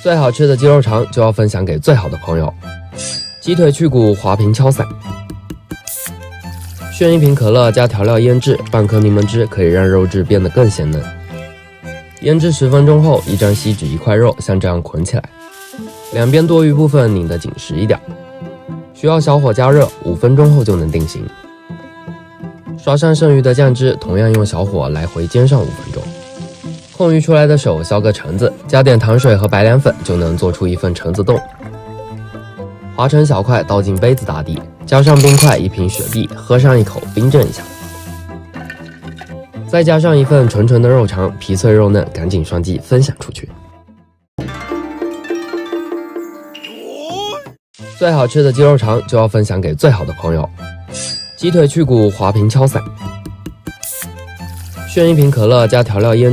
最好吃的鸡肉肠就要分享给最好的朋友。鸡腿去骨，滑平敲散。炫一瓶可乐加调料腌制，半颗柠檬汁可以让肉质变得更鲜嫩。腌制10分钟后，一张锡纸一块肉，像这样捆起来，两边多余部分拧得紧实一点。需要小火加热，5分钟后就能定型。刷上剩余的酱汁，同样用小火来回煎上5分钟。空余出来的手削个橙子，加点糖水和白莲粉，就能做出一份橙子冻。划成小块，倒进杯子打底，加上冰块1瓶雪碧，喝上一口，冰镇一下。再加上一份纯纯的肉肠，皮脆肉嫩，赶紧双击分享出去。最好吃的鸡肉肠就要分享给最好的朋友。鸡腿去骨，滑平敲散。炫一瓶可乐加调料腌制。